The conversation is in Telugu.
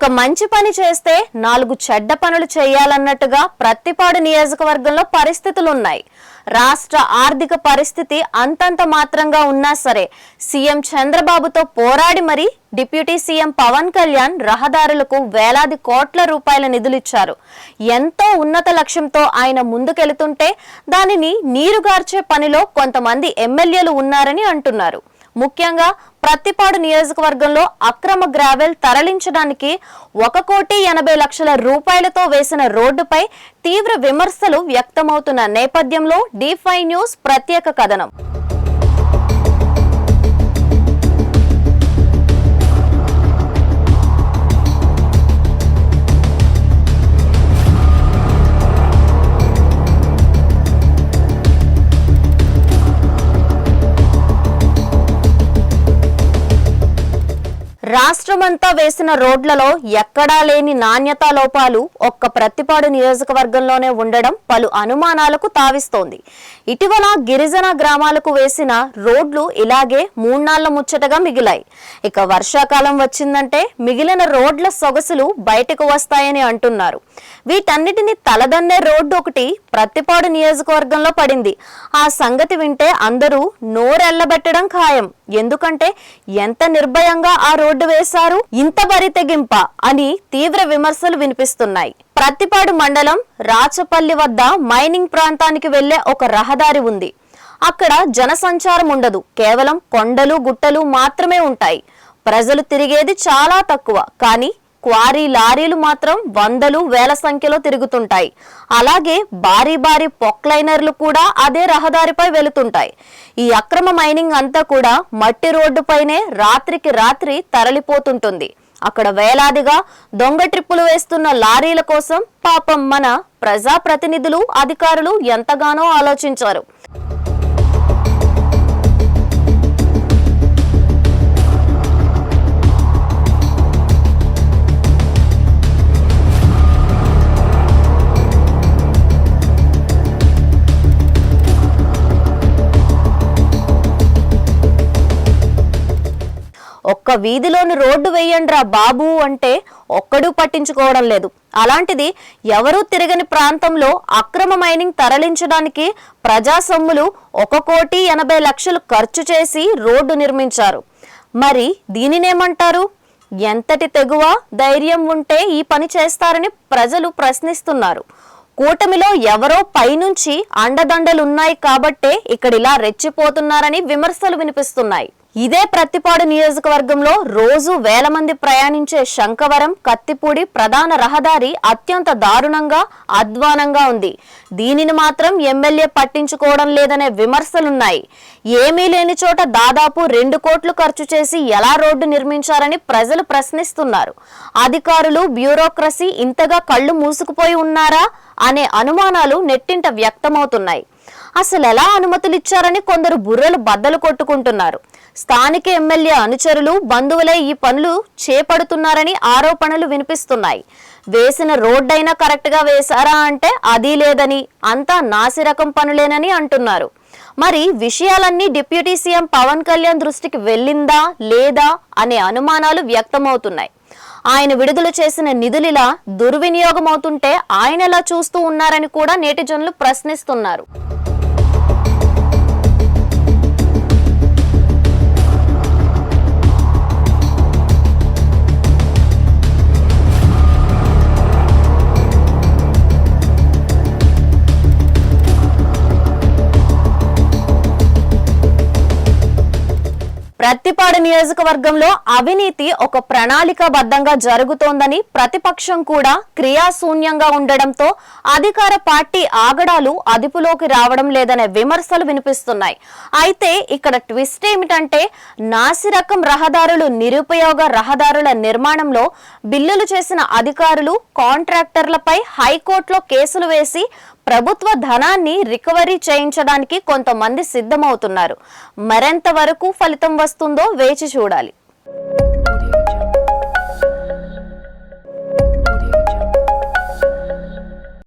ఒక మంచి పని చేస్తే 4 చెడ్డ పనులు చేయాలన్నట్టుగా ప్రత్తిపాడు నియోజకవర్గంలో పరిస్థితులున్నాయి. రాష్ట్ర ఆర్థిక పరిస్థితి అంతంత మాత్రంగా ఉన్నా సరే సీఎం చంద్రబాబుతో పోరాడి మరి డిప్యూటీ సీఎం పవన్ కళ్యాణ్ రహదారులకు వేలాది కోట్ల రూపాయల నిధులిచ్చారు. ఎంతో ఉన్నత లక్ష్యంతో ఆయన ముందుకెళ్తుంటే దానిని నీరుగార్చే పనిలో కొంతమంది ఎమ్మెల్యేలు ఉన్నారని అంటున్నారు. ముఖ్యంగా ప్రత్తిపాడు నియోజకవర్గంలో అక్రమ గ్రావెల్ తరలించడానికి 1,80,00,000 రూపాయలతో వేసిన రోడ్డుపై తీవ్ర విమర్శలు వ్యక్తమవుతున్న నేపథ్యంలో D5 న్యూస్ ప్రత్యేక కథనం. రాష్ట్రమంతా వేసిన రోడ్లలో ఎక్కడా లేని నాణ్యతా లోపాలు ఒక్క ప్రత్తిపాడు నియోజకవర్గంలోనే ఉండడం పలు అనుమానాలకు తావిస్తోంది. ఇటీవల గిరిజన గ్రామాలకు వేసిన రోడ్లు ఇలాగే 3 నాళ్ల ముచ్చటగా మిగిలాయి. ఇక వర్షాకాలం వచ్చిందంటే మిగిలిన రోడ్ల సొగసులు బయటకు వస్తాయని అంటున్నారు. వీటన్నిటిని తలదన్నే రోడ్డు ఒకటి ప్రత్తిపాడు నియోజకవర్గంలో పడింది. ఆ సంగతి వింటే అందరూ నోరెళ్లబెట్టడం ఖాయం. ఎందుకంటే ఎంత నిర్భయంగా ఆ రోడ్డు వేశారు, ఇంత బరి తెగింప అని తీవ్ర విమర్శలు వినిపిస్తున్నాయి. ప్రత్తిపాడు మండలం రాచపల్లి వద్ద మైనింగ్ ప్రాంతానికి వెళ్లే ఒక రహదారి ఉంది. అక్కడ జనసంచారం ఉండదు, కేవలం కొండలు గుట్టలు మాత్రమే ఉంటాయి. ప్రజలు తిరిగేది చాలా తక్కువ, కానీ క్వారీ లారీలు మాత్రం వందలు వేల సంఖ్యలో తిరుగుతుంటాయి. అలాగే భారీ భారీ పొక్లైనర్లు కూడా అదే రహదారిపై వెళుతుంటాయి. ఈ అక్రమ మైనింగ్ అంతా కూడా మట్టి రోడ్డుపైనే రాత్రికి రాత్రి తరలిపోతుంటుంది. అక్కడ వేలాదిగా దొంగ ట్రిప్పులు వేస్తున్న లారీల కోసం పాపం మన ప్రజాప్రతినిధులు అధికారులు ఎంతగానో ఆలోచించారు. ఒక్క వీధిలోని రోడ్డు వేయండ్రా బాబు అంటే ఒక్కడూ పట్టించుకోవడం లేదు. అలాంటిది ఎవరూ తిరగని ప్రాంతంలో అక్రమ మైనింగ్ తరలించడానికి ప్రజా సొమ్ములు 1,80,00,000 ఖర్చు చేసి రోడ్డు నిర్మించారు. మరి దీనినేమంటారు? ఎంతటి తెగువ ధైర్యం ఉంటే ఈ పని చేస్తారని ప్రజలు ప్రశ్నిస్తున్నారు. కూటమిలో ఎవరో పైనుంచి అండదండలున్నాయి కాబట్టే ఇక్కడిలా రెచ్చిపోతున్నారని విమర్శలు వినిపిస్తున్నాయి. ఇదే ప్రత్తిపాడు నియోజకవర్గంలో రోజు వేల మంది ప్రయాణించే శంకవరం కత్తిపూడి ప్రధాన రహదారి అత్యంత దారుణంగా అధ్వానంగా ఉంది. దీనిని మాత్రం ఎమ్మెల్యే పట్టించుకోవడం లేదనే విమర్శలున్నాయి. ఏమీ లేని చోట దాదాపు 2 కోట్లు ఖర్చు చేసి ఎలా రోడ్డు నిర్మించారని ప్రజలు ప్రశ్నిస్తున్నారు. అధికారులు బ్యూరోక్రసీ ఇంతగా కళ్ళు మూసుకుపోయి ఉన్నారా అనే అనుమానాలు నెట్టింట వ్యక్తమవుతున్నాయి. అసలు ఎలా అనుమతులు ఇచ్చారని కొందరు బుర్రలు బద్దలు కొట్టుకుంటున్నారు. స్థానిక ఎమ్మెల్యే అనుచరులు బంధువులే ఈ పనులు చేపడుతున్నారని ఆరోపణలు వినిపిస్తున్నాయి. వేసిన రోడ్డైనా కరెక్ట్ గా వేశారా అంటే అది లేదని, అంతా నాసిరకం పనులేనని అంటున్నారు. మరి విషయాలన్నీ డిప్యూటీ సీఎం పవన్ కళ్యాణ్ దృష్టికి వెళ్ళిందా లేదా అనే అనుమానాలు వ్యక్తమవుతున్నాయి. ఆయన విడుదల చేసిన నిధులిలా దుర్వినియోగం అవుతుంటే ఆయన ఎలా చూస్తూ ఉన్నారని కూడా నేటిజనులు ప్రశ్నిస్తున్నారు. ప్రత్తిపాడు నియోజకవర్గంలో అవినీతి ఒక ప్రణాళికాబద్ధంగా జరుగుతోందని ప్రతిపక్షం కూడా క్రియాశూన్యంగా ఉండడంతో అధికార పార్టీ ఆగడాలు అదుపులోకి రావడం లేదనే విమర్శలు వినిపిస్తున్నాయి. అయితే ఇక్కడ ట్విస్ట్ ఏమిటంటే నాసిరకం రహదారులు, నిరుపయోగ రహదారుల నిర్మాణంలో బిల్లులు చేసిన అధికారులు, కాంట్రాక్టర్లపై హైకోర్టులో కేసులు వేసి ప్రభుత్వ ధనాన్ని రికవరీ చేయించడానికి కొంతమంది సిద్ధమవుతున్నారు. మరెంత వరకు ఫలితం వస్తుందో వేచి చూడాలి.